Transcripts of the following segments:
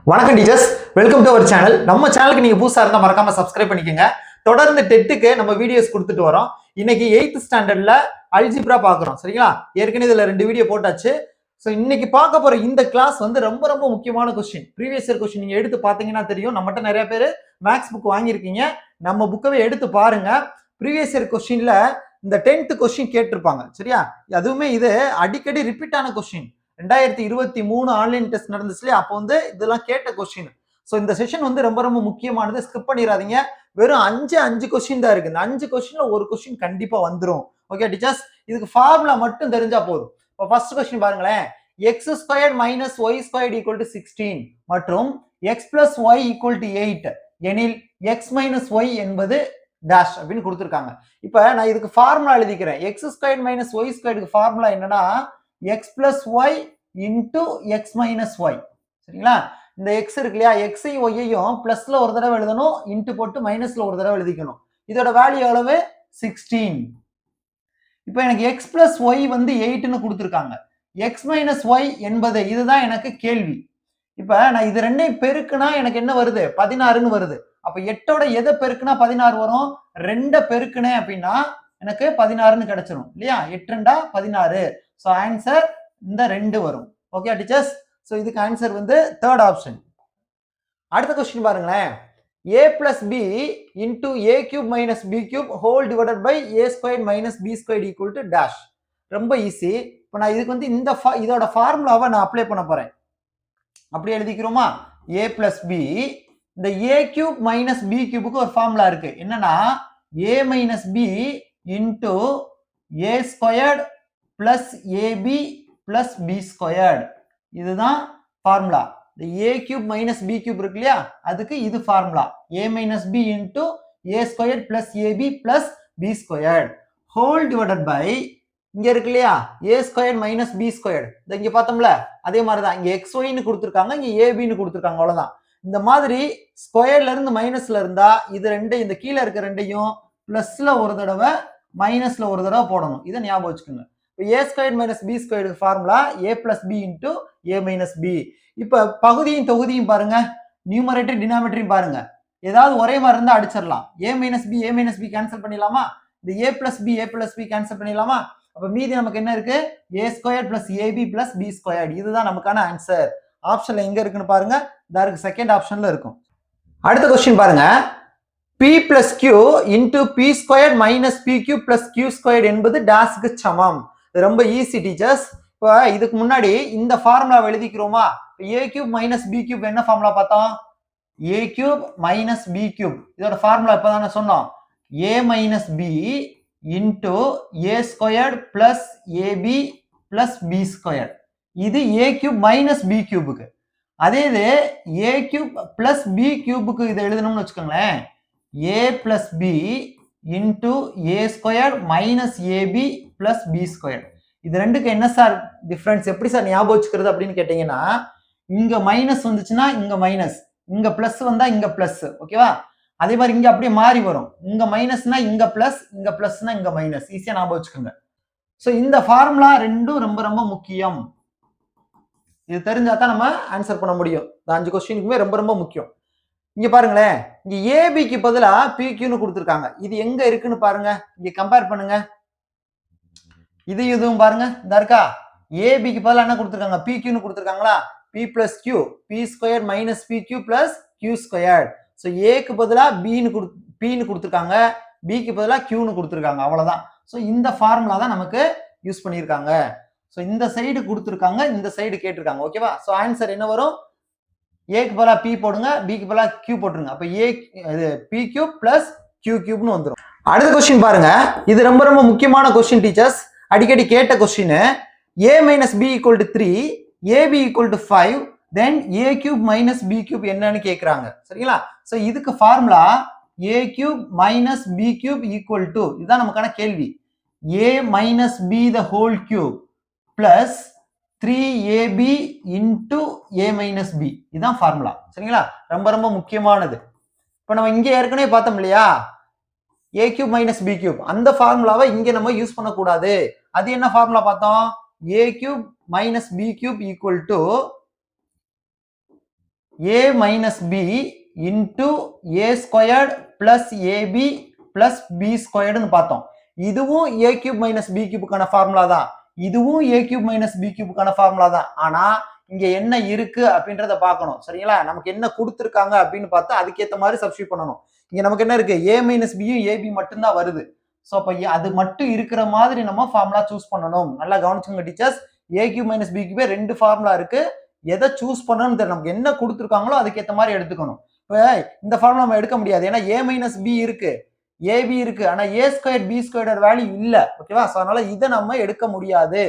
வணக்கம் teachers, welcome to our channel. நம்ம சேனலுக்கு நீங்க புதுசா இருந்தா மறக்காம சப்ஸ்கிரைப் பண்ணிக்கோங்க. தொடர்ந்து டெட்டுக்கு நம்ம வீடியோஸ் கொடுத்துட்டு வரோம். இன்னைக்கு 8th ஸ்டாண்டர்ட்ல அல்ஜிப்ரா பாக்குறோம். சரிங்களா? ஏற்கனவே இதுல 2 வீடியோ போட்டாச்சு. ஸோ இன்னைக்கு பார்க்க போற இந்த கிளாஸ் வந்து ரொம்ப ரொம்ப முக்கியமான கொஸ்டின். ப்ரீவியஸ் இயர் கொஸ்டின் நீங்க எடுத்து பாத்தீங்கன்னா தெரியும். நம்மகிட்ட நிறைய பேர் மேக்ஸ் புக் வாங்கியிருக்கீங்க. நம்ம புக்கவே எடுத்து பாருங்க. ப்ரீவியஸ் இயர் கொஸ்டின்ல இந்த 10th கொஸ்டின் கேட்டிருப்பாங்க. சரியா? அதுவுமே இது அடிக்கடி ரிப்பீட் ஆன கொஸ்டின். 2023 ஆன்லைன் டெஸ்ட் நடந்துச்சு இல்லையா? அப்போ வந்து இதெல்லாம் கேட்ட கொஸ்டின். ஸோ இந்த செஷன் வந்து ரொம்ப ரொம்ப முக்கியமானது. ஸ்கிப் பண்ணிடாதீங்க. வெறும் அஞ்சு கொஸ்டின் தான் இருக்கு. இந்த 5 கொஸ்டின்ல ஒரு கொஸ்டின் கண்டிப்பா வந்துடும். ஓகே டீச்சர்ஸ், இதுக்கு ஃபார்முலா மட்டும் தெரிஞ்சா போதும். இப்போ ஃபர்ஸ்ட் கொஸ்டின் பாருங்களேன். X square minus y square equal to 16 மற்றும் x plus y equal to 8 எனில் எக்ஸ் மைனஸ் ஒய் என்பது டேஷ் அப்படின்னு கொடுத்துருக்காங்க. இப்போ நான் இதுக்கு ஃபார்முலா எழுதிக்கிறேன். எக்ஸ் ஸ்கொயர் மைனஸ் ஒய் ஸ்கொயருக்கு ஃபார்முலா என்னன்னா x plus y into x minus y. சரிங்களா? இந்த x இருக்கு இல்லையா? x ஐயும் y ஐயும் பிளஸ்ல ஒரு தடவை எழுதணும், இன்ட்டு போட்டு மைனஸ்ல ஒரு தடவை எழுதிக்கணும். இதோட வேல்யூ எவ்வளவு? 16. இப்போ எனக்கு x plus y வந்து 8ன்னு கொடுத்துருக்காங்க. x minus y என்பது இதுதான் எனக்கு கேள்வி. இப்போ நான் இது ரெண்டையும் பெருக்குனா எனக்கு என்ன வருது? 16ன்னு வருது. அப்ப 8ஓட எதை பெருக்குனா 16 வரும்? 2 பெருக்குனேன் அப்படின்னா எனக்கு 16ன்னு கிடைச்சிரும் இல்லையா? 8 2 16. ஸோ ஆன்சர் இந்த 2 வரும். ஓகே டீச்சர்ஸ், ஸோ இதுக்கு ஆன்சர் வந்து தேர்ட் ஆப்ஷன். அடுத்த கொஸ்டின் பாருங்களேன். a plus b into a cube minus b cube whole divided by a squared minus b squared equal to dash. ரொம்ப ஈஸி. இப்போ நான் இதுக்கு வந்து இதோட ஃபார்முலாவை நான் அப்ளை பண்ண போறேன். அப்படி எழுதிக்கிறோமா? a plus b, இந்த a cube minus b cubeக்கு ஒரு ஃபார்முலா இருக்கு. என்னன்னா a minus b into a squared plus ab plus b squared. இதுதான் ஃபார்முலா. இந்த a cube minus b cube இருக்கு இல்லையா? அதுக்கு இது formula. a minus b into a squared plus ab plus b squared whole divided by, இங்க இருக்கு இல்லையா? a squared minus b squared. இங்க பார்த்தோம்ல, அதே மாதிரி தான். இங்க xy ன்னு கொடுத்துருக்காங்க, இங்க ab ன்னு கொடுத்துருக்காங்க. அவ்வளவுதான். இந்த மாதிரி ஸ்கொயர்ல இருந்து மைனஸ்ல இருந்தா இது ரெண்டையும், இந்த கீழே இருக்க ரெண்டையும் பிளஸ்ல ஒரு தடவை மைனஸ்ல ஒரு தடவை போடணும். இதை ஞாபகம் வச்சுக்கோங்க. a squared minus b squared formula a plus b into a minus b. இப்ப பகுதியும் தொகுதியும் பாருங்க, நியூமரேட்டர் டினாமினேட்டரையும் பாருங்க. ஏதாவது ஒரே மாதிரி இருந்தா அடிச்சிடலாம். a minus b கேன்சல் பண்ணிடலாமா? இந்த a plus b கேன்சல் பண்ணிடலாமா? அப்ப மீதி நமக்கு என்ன இருக்கு? a squared plus ab plus b squared. இதுதான் நமக்கான ஆன்சர். ஆப்ஷன்ல எங்க இருக்குன்னு பாருங்க. இதற்கு செகண்ட் ஆப்ஷன்ல இருக்கும். அடுத்த கொஸ்டின் பாருங்க. p plus q into p squared minus p cube plus q squared என்பது டேஷ்க்கு சமம். ரொம்ப ஈஸி டீச்சர்ஸ். இப்போ இதுக்கு முன்னாடி இந்த ஃபார்முலா எழுதிக்கிறோமா? a cube minus b cube என்ன ஃபார்முலா பார்த்தோம்? a cube minus b cube. இதோட ஃபார்முலா இப்பதானே சொன்னோம். a minus b into a squared plus ab plus b squared. இது a cube minus b cubeக்கு. அதே இது a cube plus b cubeக்கு இதை எழுதணும்னு வச்சுக்கோங்களேன். a plus b into a squared minus ab plus b squared. இது ரெண்டுக்கு என்ன சார் டிஃபரன்ஸ்? எப்படி சார் ஞாபகம் வச்சுக்கிறது அப்படின்னு கேட்டீங்கன்னா, இங்க மைனஸ் வந்துச்சுன்னா இங்க மைனஸ், இங்க பிளஸ் வந்தா இங்க பிளஸ். ஓகேவா? அதே மாதிரி இங்க அப்படியே மாறி வரும். இங்க மைனஸ்னா இங்க பிளஸ், இங்க பிளஸ்னா இங்க மைனஸ். ஈஸியா ஞாபகம் வச்சுக்கோங்க. ஸோ இந்த ஃபார்முலா ரெண்டும் ரொம்ப ரொம்ப முக்கியம். இது தெரிஞ்சா தான் நம்ம ஆன்சர் பண்ண முடியும். இந்த 5 கொஸ்டினுக்குமே ரொம்ப ரொம்ப முக்கியம். இங்க பாருங்களேன், இங்க ஏபிக்கு பதிலா பிக்யூன்னு கொடுத்துருக்காங்க. இது எங்க இருக்குன்னு பாருங்க. இங்க கம்பேர் பண்ணுங்க. இது இதுவும் பாருங்க. இந்த இருக்கா? ஏபிக்கு பதிலா என்ன கொடுத்துருக்காங்க? பிக்யூன்னு கொடுத்துருக்காங்களா? P plus Q, P square minus P Q plus Q square. So ஏக்கு பதிலா பின்னு கொடுத்துருக்காங்க, பிக்கு பதிலா கியூன்னு கொடுத்துருக்காங்க. அவ்வளவுதான். ஸோ இந்த ஃபார்முலா தான் நமக்கு யூஸ் பண்ணியிருக்காங்க. ஸோ இந்த சைடு கொடுத்துருக்காங்க, இந்த சைடு கேட்டிருக்காங்க. ஓகேவா? ஸோ ஆன்சர் என்ன வரும்? ஏக்கு பதிலா பி போடுங்க, பிக்கு பதிலா கியூ போட்டுருங்க. அப்ப ஏ பி கியூப் பிளஸ் கியூ கியூப்னு வந்துடும். அடுத்த கொஸ்டின் பாருங்க. இது ரொம்ப ரொம்ப முக்கியமான கொஸ்டின் டீச்சர்ஸ். அடிக்கடி கேட்ட question. a minus b equal to 3, ab equal to 5, then a cube minus b cube என்னன்னு கேக்குறாங்க. சரிங்களா? சோ இதுக்கு formula a cube minus b cube equal to, இதுதான் நமக்கான கேள்வி. a minus b the whole cube plus 3ab into a minus b. இதுதான் formula. சரிங்களா? ரொம்ப ரொம்ப முக்கியமானது. இப்போ நம்ம இங்க ஏற்கனவே பார்த்தோம் இல்லையா? a cube minus b cube. அந்த ஃபார்முலாவை இங்க நம்ம யூஸ் பண்ணக்கூடாது. அது என்ன ஃபார்முலா பார்த்தோம்? a cube minus b cube equal to a minus b into a squared plus ab plus b squared னு பார்த்தோம். இதுவும் a cube minus b cube கான ஃபார்முலா தான். இதுவும் a cube minus b cube கான ஃபார்முலா தான். ஆனா இங்க என்ன இருக்கு அப்படின்றத பார்க்கணும். சரிங்களா? நமக்கு என்ன கொடுத்திருக்காங்க அப்படின்னு பார்த்தா அதுக்கேத்த மாதிரி சப்ஸ்டிட்யூட் பண்ணணும். இங்க நமக்கு என்ன இருக்கு? a minus b யும் ab மட்டும் தான் வருது. சோ அப்ப அது மட்டும் இருக்கிற மாதிரி நம்ம ஃபார்முலா சூஸ் பண்ணணும். நல்லா கவனிச்சுங்க teachers. a cube minus b cube ரெண்டு ஃபார்முலா இருக்கு. எதை சூஸ் பண்ணணும்னு தெரியல. நமக்கு என்ன கொடுத்திருக்காங்களோ அதுக்கேத்த மாதிரி எடுத்துக்கணும். இப்ப இந்த ஃபார்முலா நம்ம எடுக்க முடியாது. ஏன்னா a minus b இருக்கு, ab இருக்கு. ஆனா a square b square value இல்ல. ஓகேவா? சோ அதனால இதை நம்ம எடுக்க முடியாது.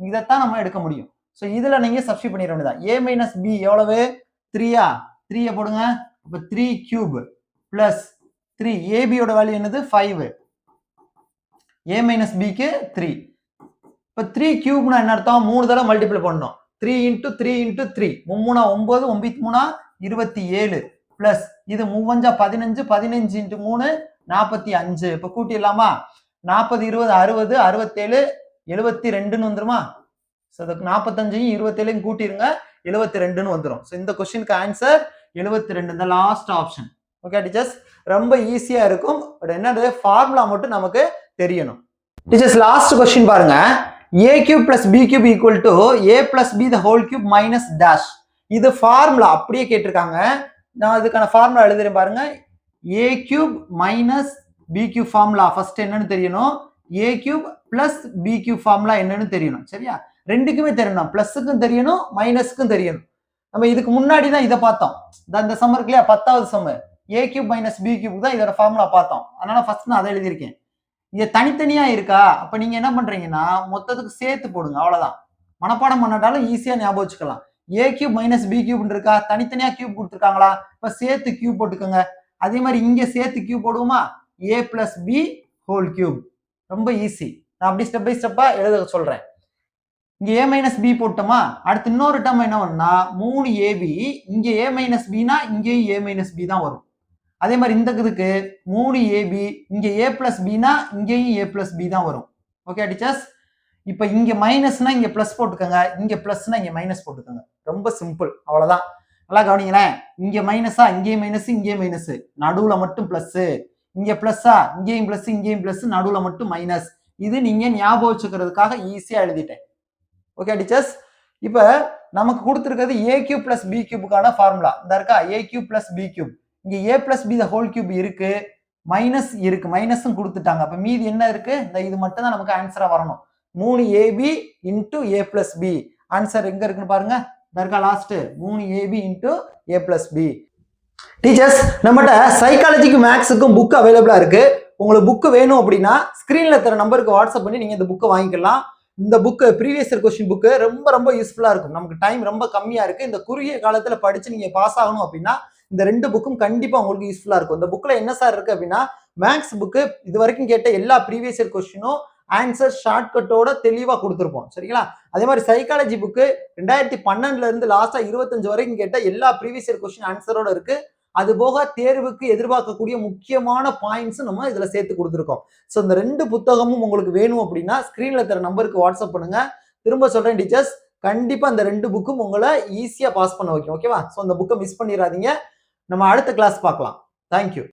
இதைத்தான் நம்ம எடுக்க முடியும். சோ இதுல நீங்க சப்ஸ்டிட்யூட் பண்ணிட வேண்டியதான். a minus b எவ்வளவு? 3 3 போடுங்க. அப்ப 3 கியூப் பிளஸ் 3 ab யோட வேல்யூ என்னது? 5. a minus b க்கு 3. இப்ப 3 கியூப்னா என்ன அர்த்தம்? 3 தடவை மல்டிப்ளை பண்ணனும். 3 into 3 into 3 3 9 9 27 பிளஸ் இது 3 15 15 into 3 45. இப்ப கூட்டிடலாமா? 40 20 60 67 72ன்னு வந்துருமா? சோ அதுக்கு 45 27 கூட்டிருங்க, 72ன்னு வந்துரும். சோ இந்த क्वेश्चनக்கு ஆன்சர் 72, இந்த லாஸ்ட் ஆப்ஷன். ஓகே டீச்சர்ஸ், ரொம்ப ஈஸியா இருக்கும். பட் என்னது ஃபார்முலா மட்டும் நமக்கு தெரியணும். டீச்சர்ஸ் லாஸ்ட் क्वेश्चन பாருங்க. a cube plus b cube equal to a plus b the whole cube minus dash. இது ஃபார்முலா அப்படியே கேட்டிருக்காங்க. நான் அதுக்கான ஃபார்முலா எழுதுறேன் பாருங்க. a cube minus b cube formula first என்னன்னு தெரியணும். a cube plus b cube formula என்னன்னு தெரியணும். சரியா? ரெண்டுக்குமே தெரியணும். பிளஸ்க்கும் தெரியணும், மைனஸ்க்கும் தெரியணும். நம்ம இதுக்கு முன்னாடி தான் இதை பார்த்தோம். இந்த சம் இருக்கு இல்லையா, 10வது some. a cube minus b cube தான் இதோட ஃபார்முலா பார்த்தோம். அதனால ஃபர்ஸ்ட் நான் அதை எழுதியிருக்கேன். இங்க தனித்தனியா இருக்கா? அப்ப நீங்க என்ன பண்றீங்கன்னா மொத்தத்துக்கு சேர்த்து போடுங்க. அவ்வளவுதான். மனப்பாடம் பண்ணாலும் ஈஸியா ஞாபகம் வச்சுக்கலாம். a cube minus b cube இருக்கா? தனித்தனியா கியூப் கொடுத்துருக்காங்களா? இப்ப சேர்த்து கியூப் போட்டுக்கோங்க. அதே மாதிரி இங்க சேர்த்து கியூப் போடுவோமா? a plus b whole cube. ரொம்ப ஈஸி. நான் அப்படி ஸ்டெப் பை ஸ்டெப்பா எழுத சொல்றேன். இங்க a minus b போட்டோமா? அடுத்து இன்னொரு டேர்ம் என்ன பண்ணா 3ab. இங்க a minus b னா இங்கேயும் a minus b தான் வரும். அதே மாதிரி இந்த இதுக்கு 3ab, இங்க a plus b னா இங்கேயும் a plus b தான் வரும். ஓகே டீச்சர்ஸ், இப்போ இங்க மைனஸ்னா இங்க பிளஸ் போட்டுக்கோங்க, இங்க பிளஸ்னா இங்க மைனஸ் போட்டுக்கோங்க. ரொம்ப சிம்பிள், அவ்வளவுதான். நல்லா கவனிங்களேன். இங்க மைனஸா, இங்கேயும் மைனஸ், இங்கேயும் மைனஸ், நடுவுல மட்டும் பிளஸ். இங்க பிளஸ்ஸா, இங்கேயும் பிளஸ், இங்கேயும் பிளஸ், நடுவுல மட்டும் மைனஸ். இது நீங்க ஞாபகம் வச்சுக்கிறதுக்காக ஈஸியா எழுதிட்டேன். ஓகே டீச்சர்ஸ், இப்போ நமக்கு கொடுத்துருக்கிறது a cube plus b cubeக்கான ஃபார்முலா இந்த இருக்கா. a cube plus b cube, இங்க a plus b the whole cube இருக்கு, மைனஸ் இருக்கு, மைனஸும் கொடுத்துட்டாங்க. அப்ப மீதி என்ன இருக்கு? இந்த இது மட்டும் தான் நமக்கு ஆன்சரா வரணும். 3ab into a plus b. Answer எங்க இருக்குன்னு பாருங்க. இந்த இருக்கா last 3ab into a plus b. Teachers, நம்மகிட்ட சைக்காலஜிக்கும் மேக்ஸுக்கும் புக் அவைலபிளா இருக்கு. உங்களுக்கு புக் வேணும் அப்படின்னா ஸ்கிரீன்ல தர நம்பருக்கு வாட்ஸ்அப் பண்ணி நீங்க இந்த புக்கை வாங்கிக்கலாம். இந்த book previous year question book ரொம்ப ரொம்ப யூஸ்ஃபுல்லா இருக்கும். நமக்கு டைம் ரொம்ப கம்மியா இருக்கு. இந்த குறுகிய காலத்துல படிச்சு நீங்க பாஸ் ஆகணும் அப்படின்னா இந்த ரெண்டு புக்கும் கண்டிப்பா உங்களுக்கு யூஸ்ஃபுல்லா இருக்கும். இந்த புக்ல என்ன சார் இருக்கு அப்படின்னா மேக்ஸ் புக்கு இது வரைக்கும் கேட்ட எல்லா ப்ரீவியஸ் இயர் கொஸ்டினும் ஆன்சர் ஷார்ட்கட்டோட தெளிவா கொடுத்துருப்போம். சரிங்களா? அதே மாதிரி சைக்காலஜி புக்கு 2012ல இருந்து லாஸ்டா 25 வரைக்கும் கேட்ட எல்லா ப்ரீவியஸ் இயர் கொஸ்டின் ஆன்சரோட இருக்கு. அது போக தேர்வுக்கு எதிர்பார்க்கக்கூடிய முக்கியமான பாயிண்ட்ஸ் நம்ம இதுல சேர்த்து கொடுத்துருக்கோம். ஸோ இந்த ரெண்டு புத்தகமும் உங்களுக்கு வேணும் அப்படின்னா ஸ்கிரீன்ல தர நம்பருக்கு வாட்ஸ்அப் பண்ணுங்க. திரும்ப சொல்றேன் டீச்சர்ஸ், கண்டிப்பா அந்த ரெண்டு புக்கும் உங்களை ஈஸியா பாஸ் பண்ண வைக்கும். ஓகேவா? ஸோ அந்த புக்கை மிஸ் பண்ணிடாதீங்க. நம்ம அடுத்த கிளாஸ் பார்க்கலாம். தேங்க்யூ.